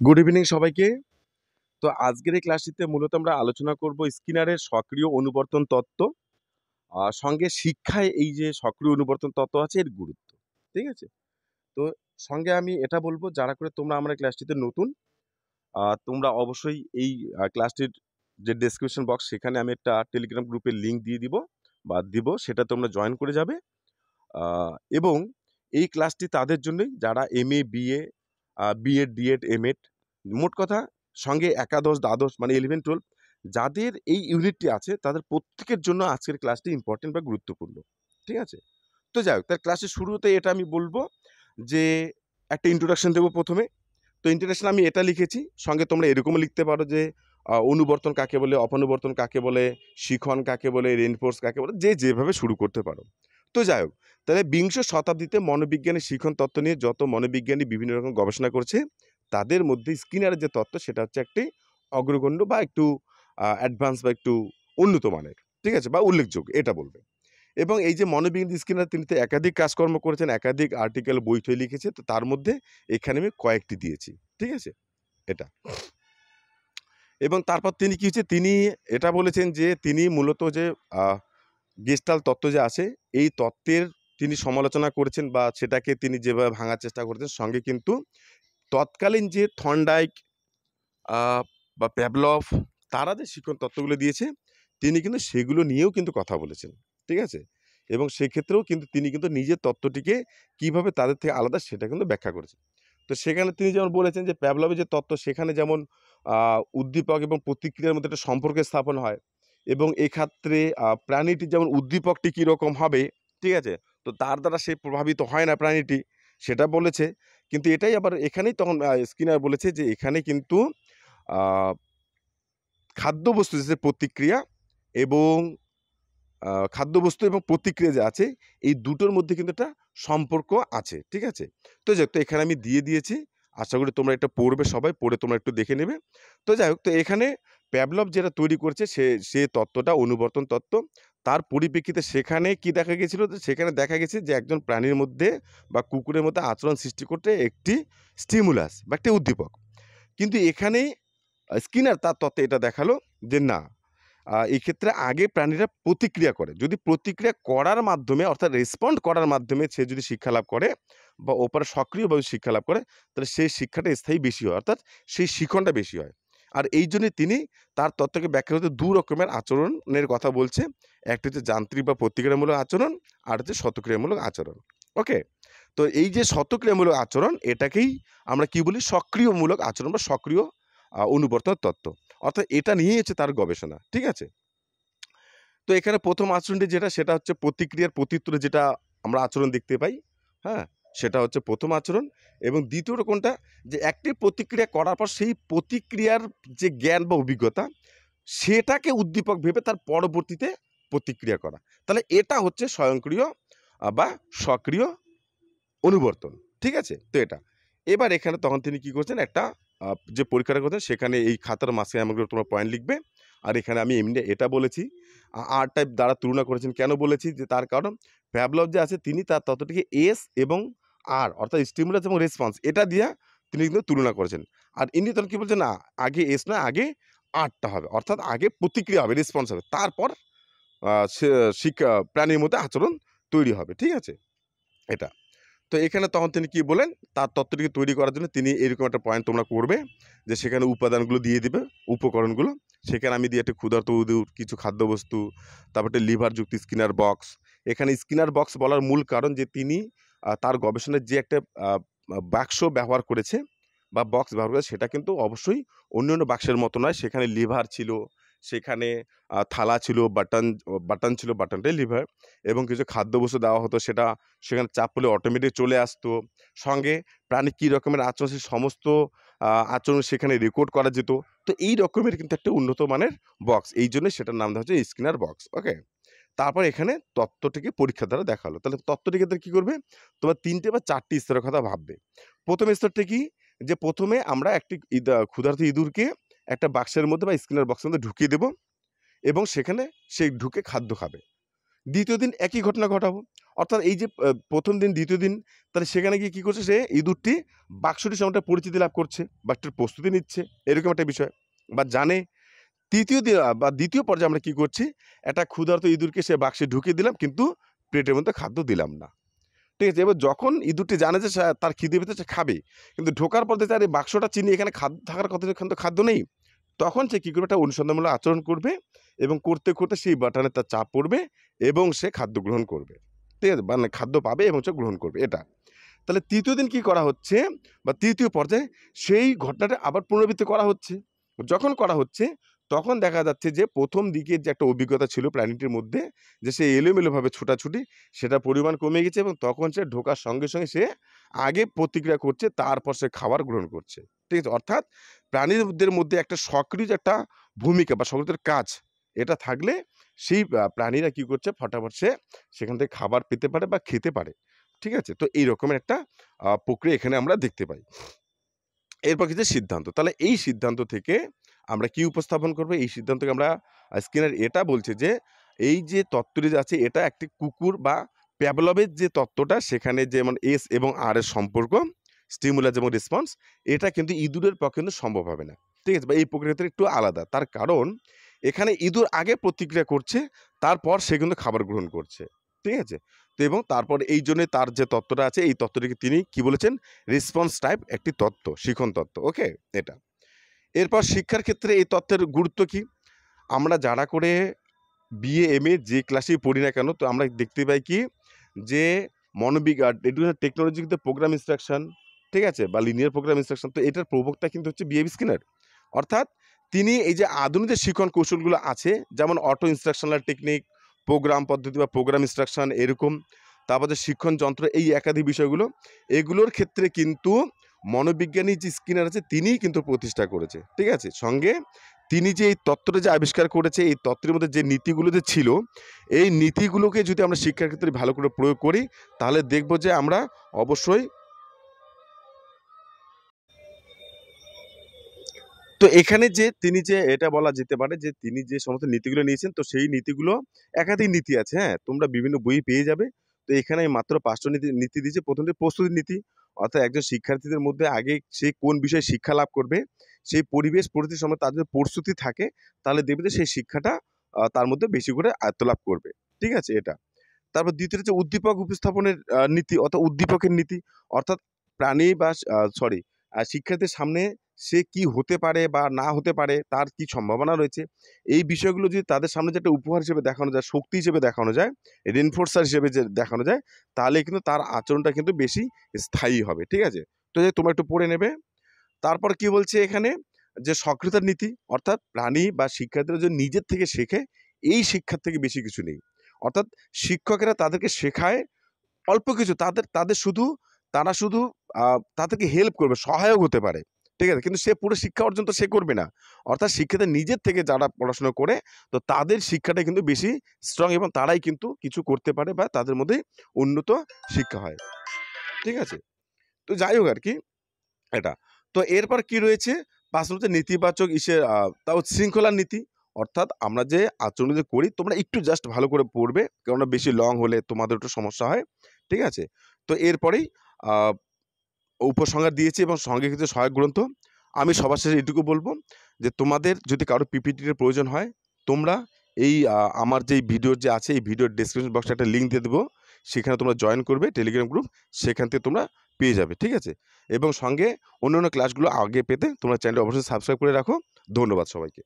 Good evening সবাইকে। তো আজকের এই ক্লাসটিতে মূলত আমরা আলোচনা করব স্কিনারের সক্রিয় অনুবর্তন তত্ত্ব, সঙ্গে শিক্ষায় এই যে সক্রিয় অনুবর্তন তত্ত্ব আছে এর গুরুত্ব। ঠিক আছে? তো সঙ্গে আমি এটা বলবো, যারা করে তোমরা আমার এই ক্লাসটিতে নতুন, তোমরা অবশ্যই এই ক্লাসটির যে ডেসক্রিপশন বক্স, সেখানে আমি একটা টেলিগ্রাম গ্রুপের লিঙ্ক দিয়ে দিব, সেটা তোমরা জয়েন করে যাবে। এবং এই ক্লাসটি তাদের জন্যই যারা MA BA BEd DEd MEd, মোট কথা সঙ্গে একাদশ দ্বাদশ মানে 11-12 যাদের এই ইউনিটটি আছে তাদের প্রত্যেকের জন্য আজকের ক্লাসটি ইম্পর্টেন্ট বা গুরুত্বপূর্ণ। ঠিক আছে? তো যাই হোক, তার ক্লাসের শুরুতে এটা আমি বলবো যে একটা ইন্ট্রোডাকশন দেবো প্রথমে। তো ইন্ট্রোডাকশন আমি এটা লিখেছি, সঙ্গে তোমরা এরকমও লিখতে পারো যে অনুবর্তন কাকে বলে, অপনুবর্তন কাকে বলে, শিখন কাকে বলে, রেনফোর্স কাকে বলে, যে যেভাবে শুরু করতে পারো। তো যাই হোক, তাহলে বিংশ শতাব্দীতে মনোবিজ্ঞানের শিখন তত্ত্ব নিয়ে যত মনোবিজ্ঞানী বিভিন্ন রকম গবেষণা করছে, তাদের মধ্যে স্কিনারের যে তত্ত্ব সেটা হচ্ছে একটি অগ্রগণ্য বা একটু অ্যাডভান্স বা একটু উন্নত মানের। ঠিক আছে? বা উল্লেখযোগ্য এটা বলবে। এবং এই যে মনোবিজ্ঞানী স্কিনার, তিনি তো একাধিক কাজকর্ম করেছেন, একাধিক আর্টিকেল বই টই লিখেছে। তো তার মধ্যে এখানে আমি কয়েকটি দিয়েছি। ঠিক আছে? এটা। এবং তারপর তিনি কি হচ্ছে, তিনি এটা বলেছেন যে তিনি মূলত যে গেস্টাল তত্ত্ব যে আছে, এই তত্ত্বের তিনি সমালোচনা করেছেন বা সেটাকে তিনি যেভাবে ভাঙার চেষ্টা করেছেন, সঙ্গে কিন্তু তৎকালীন যে থর্নডাইক বা প্যাভলভ, তারা যে শিক্ষণ তত্ত্বগুলো দিয়েছে, তিনি কিন্তু সেগুলো নিয়েও কিন্তু কথা বলেছেন। ঠিক আছে? এবং সেক্ষেত্রেও কিন্তু তিনি কিন্তু নিজের তত্ত্বটিকে কীভাবে তাদের থেকে আলাদা সেটা কিন্তু ব্যাখ্যা করেছেন। তো সেখানে তিনি যেমন বলেছেন যে প্যাভলভের যে তত্ত্ব, সেখানে যেমন উদ্দীপক এবং প্রতিক্রিয়ার মধ্যে একটা সম্পর্কের স্থাপন হয়, এবং এক্ষেত্রে প্রাণীটির যেমন উদ্দীপকটি কীরকম হবে, ঠিক আছে, তো তার দ্বারা সে প্রভাবিত হয় না প্রাণীটি, সেটা বলেছে। কিন্তু এটাই আবার এখানেই তখন স্কিনার বলেছে যে এখানে কিন্তু খাদ্যবস্তু যে প্রতিক্রিয়া এবং খাদ্যবস্তু এবং প্রতিক্রিয়া যে আছে, এই দুটোর মধ্যে কিন্তু একটা সম্পর্ক আছে। ঠিক আছে? তো যাই হোক, তো এখানে আমি দিয়ে দিয়েছি। আশা করি তোমরা এটা পড়বে, সবাই পড়ে তোমরা একটু দেখে নেবে। তো যাই হোক, তো এখানে প্যাভলভ যেটা তৈরি করেছে সে তত্ত্বটা অনুবর্তন তত্ত্ব। তার পরিপ্রেক্ষিতে সেখানে কি দেখা গেছিল? সেখানে দেখা গেছে যে একজন প্রাণীর মধ্যে বা কুকুরের মধ্যে আচরণ সৃষ্টি করতে একটি স্টিমুলাস বা একটি উদ্দীপক। কিন্তু এখানেই স্কিনার তার তত্ত্বে এটা দেখালো যে না, এই ক্ষেত্রে আগে প্রাণীরা প্রতিক্রিয়া করে। যদি প্রতিক্রিয়া করার মাধ্যমে, অর্থাৎ রেসপন্ড করার মাধ্যমে সে যদি শিক্ষা লাভ করে বা ওপরে সক্রিয়ভাবে শিক্ষা লাভ করে, তাহলে সেই শিক্ষাটা স্থায়ী বেশি হয়, অর্থাৎ সেই শিখনটা বেশি হয়। আর এই জন্যই তিনি তার তত্ত্বকে ব্যাখ্যা করতে ২ রকমের আচরণের কথা বলছে। একটা হচ্ছে যান্ত্রিক বা প্রতিক্রিয়ামূলক আচরণ, আর হচ্ছে স্বতঃক্রিয়ামূলক আচরণ। ওকে? তো এই যে স্বতঃক্রিয়ামূলক আচরণ, এটাকেই আমরা কি বলি? সক্রিয়মূলক আচরণ বা সক্রিয় অনুবর্তন তত্ত্ব। অর্থাৎ এটা নিয়েই হচ্ছে তার গবেষণা। ঠিক আছে? তো এখানে ১ম আচরণটি যেটা, সেটা হচ্ছে প্রতিক্রিয়ার প্রত্যুত্তরে যেটা আমরা আচরণ দেখতে পাই, হ্যাঁ? সেটা হচ্ছে ১ম আচরণ। এবং দ্বিতীয়টা কোনটা? যে একটি প্রতিক্রিয়া করার পর সেই প্রতিক্রিয়ার যে জ্ঞান বা অভিজ্ঞতা, সেটাকে উদ্দীপক ভেবে তার পরবর্তীতে প্রতিক্রিয়া করা। তাহলে এটা হচ্ছে স্বয়ংক্রিয় বা সক্রিয় অনুবর্তন। ঠিক আছে? তো এটা। এবার এখানে তখন তিনি কি করছেন, একটা যে পরীক্ষাটা করছেন সেখানে এই খাতার মাঝখানে এমন করে তোমরা পয়েন্ট লিখবে। আর এখানে আমি এমনি এটা বলেছি, আর টাইপ দ্বারা তুলনা করেছেন। কেন বলেছি? যে তার কারণ প্যাভলভ যে আছে, তিনি তার তত্ত্বটিকে এস এবং আর, অর্থাৎ স্টিমুলাস এবং রেসপন্স, এটা দিয়া তিনি কিন্তু তুলনা করেছেন। আর ইনি তখন কি বলছেন, না আগে এস নয়, আগে আরটা হবে। অর্থাৎ আগে প্রতিক্রিয়া হবে, রেসপন্স হবে। তারপর সে প্রাণীর মধ্যে আচরণ তৈরি হবে। ঠিক আছে? এটা। তো এখানে তখন তিনি কি বললেন, তার তত্ত্বটিকে তৈরি করার জন্য তিনি এরকম একটা পয়েন্ট তোমরা করবে যে সেখানে উপাদানগুলো দিয়ে দিবে, উপকরণগুলো। সেখানে আমি দিয়ে একটা ক্ষুধার্ত উদুর, কিছু খাদ্যবস্তু, তারপর একটা লিভার যুক্ত স্কিনার বক্স। এখানে স্কিনার বক্স বলার মূল কারণ যে তিনি তার গবেষণায় যে একটা বাক্স ব্যবহার করেছে বা বক্স ব্যবহার করেছে, সেটা কিন্তু অবশ্যই অন্যান্য বাক্সের মতো নয়। সেখানে লিভার ছিল, সেখানে থালা ছিল, বাটন ছিল, বাটনটাই লিভার, এবং কিছু খাদ্যবস্তু দেওয়া হতো, সেটা সেখানে চাপ পড়লে অটোমেটিক চলে আসতো। সঙ্গে প্রাণী কী রকমের আচরণ, সেই সমস্ত আচরণ সেখানে রেকর্ড করা যেত। তো এই রকমের কিন্তু একটা উন্নত মানের বক্স। এই জন্যই সেটার নাম দেওয়া হচ্ছে স্কিনার বক্স। ওকে? তারপর এখানে তত্ত্বটিকে পরীক্ষার দ্বারা দেখালো। তাহলে তত্ত্বটিকে কী করবে? তোমার ৩ টে বা ৪ টি স্তরের কথা ভাববে। ১ম স্তরটা কি? যে প্রথমে আমরা একটি ক্ষুধার্ত ইঁদুরকে একটা বাক্সের মধ্যে বা স্কিনার বক্সের মধ্যে ঢুকিয়ে দেব এবং সেখানে সে ঢুকে খাদ্য খাবে। দ্বিতীয় দিন একই ঘটনা ঘটাবো। অর্থাৎ এই যে ১ম দিন, ২য় দিন তাহলে সেখানে গিয়ে কী করছে সে ইঁদুরটি বাক্সটির সঙ্গে একটা পরিচিতি লাভ করছে বা একটু প্রস্তুতি নিচ্ছে, এরকম একটা বিষয় বা জানে। ৩য় দিন বা ২য় পর্যায়ে আমরা কী করছি, একটা ক্ষুধার্ত ইঁদুরকে সে বাক্সে ঢুকিয়ে দিলাম কিন্তু পেটের মধ্যে খাদ্য দিলাম না। ঠিক আছে? এবার যখন ইঁদুরটি জানে যে তার খিদে পেয়েছে সে খাবে। কিন্তু ঢোকার পর দেখছে আরে বাক্সটা চিনি এখানে খাদ্য থাকার কথা, এখানে তো খাদ্য নেই। তখন সে কী করবে, একটা অনুসন্ধানমূলক আচরণ করবে এবং করতে, করতে সেই বাটনে তার চাপ পড়বে এবং সে খাদ্য গ্রহণ করবে। ঠিক আছে? মানে খাদ্য পাবে এবং সে গ্রহণ করবে এটা। তাহলে ৩য় দিন কি করা হচ্ছে বা ৩য় পর্যায়ে সেই ঘটনাটা আবার পুনরাবৃত্তি করা হচ্ছে। যখন করা হচ্ছে তখন দেখা যাচ্ছে যে ১ম দিকের যে একটা অভিজ্ঞতা ছিল প্রাণীটির মধ্যে যে সে এলোমেলোভাবে ছোটাছুটি, সেটার পরিমাণ কমে গেছে এবং তখন সে ঢোকার সঙ্গে, সঙ্গে সে আগে প্রতিক্রিয়া করছে, তারপর সে খাবার গ্রহণ করছে। ঠিক আছে? অর্থাৎ প্রাণীদের মধ্যে একটা সক্রিয় যে একটা ভূমিকা বা সক্রিয়তার কাজ, এটা থাকলে সেই প্রাণীরা কি করছে ফটাফট সে সেখান থেকে খাবার পেতে পারে বা খেতে পারে। ঠিক আছে? তো এই রকমের একটা প্রক্রিয়া এখানে আমরা দেখতে পাই। এরপর কি যে সিদ্ধান্ত। তাহলে এই সিদ্ধান্ত থেকে আমরা কি উপস্থাপন করব? এই সিদ্ধান্ত থেকে আমরা স্কিনার এটা বলছে যে, এই যে তত্ত্বটি যে আছে এটা একটি কুকুর বা প্যাভলভের যে তত্ত্বটা সেখানে যেমন S এবং R এর সম্পর্ক, স্টিমুলাস এবং রেসপন্স, এটা কিন্তু ইঁদুরের পক্ষে কিন্তু সম্ভব হবে না। ঠিক আছে? বা এই প্রক্রিয়াটা একটু আলাদা। তার কারণ এখানে ইঁদুর আগে প্রতিক্রিয়া করছে, তারপর সে কিন্তু খাবার গ্রহণ করছে। ঠিক আছে? তো এবং তারপর এইজন্যে তার যে তত্ত্বটা আছে এই তত্ত্বটিকে তিনি কি বলেছেন? রেসপন্স টাইপ একটি তত্ত্ব, শিখন তত্ত্ব। ওকে? এটা। এরপর শিক্ষার ক্ষেত্রে এই তত্ত্বের গুরুত্ব কি? আমরা যারা করে BA, MA যে ক্লাসেই পড়ি না কেন তো আমরা দেখতে পাই কি যে এডুকেশন টেকনোলজি কিন্তু প্রোগ্রাম ইনস্ট্রাকশন, ঠিক আছে? বা লিনিয়ার প্রোগ্রাম ইনস্ট্রাকশন, তো এটার প্রবক্তা কিন্তু হচ্ছে BAB স্কিনার। অর্থাৎ তিনি এই যে আধুনিক যে শিখন কৌশলগুলো আছে যেমন অটো ইনস্ট্রাকশনাল টেকনিক, প্রোগ্রাম পদ্ধতি বা প্রোগ্রাম ইনস্ট্রাকশন এরকম, তারপর যে শিক্ষণ যন্ত্র এই একাধিক বিষয়গুলো, এগুলোর ক্ষেত্রে কিন্তু মনোবিজ্ঞানী যে স্কিনার আছে তিনিই কিন্তু প্রতিষ্ঠা করেছে। ঠিক আছে? সঙ্গে তিনি যে এই তত্ত্বটা যে আবিষ্কার করেছে এই তত্ত্বের মধ্যে যে নীতিগুলো যে ছিল, এই নীতিগুলোকে যদি আমরা শিক্ষার ক্ষেত্রে ভালো করে প্রয়োগ করি তাহলে দেখব যে আমরা অবশ্যই তো এখানে যে তিনি যে এটা বলা যেতে পারে যে তিনি যে সমস্ত নীতিগুলো নিয়েছেন তো সেই নীতিগুলো একাধিক নীতি আছে, হ্যাঁ? তোমরা বিভিন্ন বই পেয়ে যাবে। তো এখানে আমি মাত্র ৫ টা নীতি দিয়েছি। ১ম প্রস্তুতির নীতি। অর্থাৎ একজন শিক্ষার্থীদের মধ্যে আগে সে কোন বিষয়ে শিক্ষা লাভ করবে, সেই পরিবেশ পরিস্থিতির সময় তার যদি প্রস্তুতি থাকে তাহলে দেখবে যে সেই শিক্ষাটা তার মধ্যে বেশি করে আয়ত্ত লাভ করবে। ঠিক আছে? এটা। তারপর ২য় হচ্ছে উদ্দীপক উপস্থাপনের নীতি অর্থাৎ উদ্দীপকের নীতি। অর্থাৎ প্রাণী বা সরি শিক্ষার্থীর সামনে সে কি হতে পারে বা না হতে পারে, তার কি সম্ভাবনা রয়েছে, এই বিষয়গুলো যদি তাদের সামনে যে একটা উপহার হিসেবে দেখানো যায়, শক্তি হিসেবে দেখানো যায়, রেইনফোর্সার হিসেবে যে দেখানো যায়, তাহলে কিন্তু তার আচরণটা কিন্তু বেশি স্থায়ী হবে। ঠিক আছে? তো তোমরা একটু পড়ে নেবে। তারপর কি বলছে এখানে যে সক্রিয়তার নীতি অর্থাৎ প্রাণী বা শিক্ষার্থীরা যদি নিজের থেকে শেখে এই শিক্ষার থেকে বেশি কিছু নেই। অর্থাৎ শিক্ষকেরা তাদেরকে শেখায় অল্প কিছু, তাদের শুধু তারা শুধু তাদেরকে হেল্প করবে, সহায়ক হতে পারে। ঠিক আছে? কিন্তু সে পুরো শিক্ষা অর্জন তো সে করবে না। অর্থাৎ শিক্ষার্থী নিজের থেকে যারা পড়াশোনা করে তো তাদের শিক্ষাটা কিন্তু বেশি স্ট্রং এবং তারাই কিন্তু কিছু করতে পারে বা তাদের মধ্যে উন্নত শিক্ষা হয়। ঠিক আছে? তো যাই হোক আরকি এটা। তো এরপর কি রয়েছে? ৫ নম্বর নেতিবাচক তাও শৃঙ্খলার নীতি। অর্থাৎ আমরা যে আচরণ যে করি তোমরা একটু জাস্ট ভালো করে পড়বে। কেননা বেশি লং হলে তোমাদের একটু সমস্যা হয়। ঠিক আছে? তো এরপরেই আ উপসংহার দিয়েছি এবং সঙ্গে কিছু সহায়ক গ্রন্থ। আমি সবার শেষে এটুকু বলব যে তোমাদের যদি কারো পিপিটির প্রয়োজন হয় তোমরা এই আমার যেই ভিডিওর যে আছে এই ভিডিওর ডেসক্রিপশন বক্সে একটা লিঙ্ক দিয়ে দেবো। সেখানে তোমরা জয়েন করবে টেলিগ্রাম গ্রুপ। সেখান থেকে তোমরা পেয়ে যাবে। ঠিক আছে? এবং সঙ্গে অন্যান্য ক্লাসগুলো আগে পেতে তোমরা চ্যানেলটা অবশ্যই সাবস্ক্রাইব করে রাখো। ধন্যবাদ সবাইকে।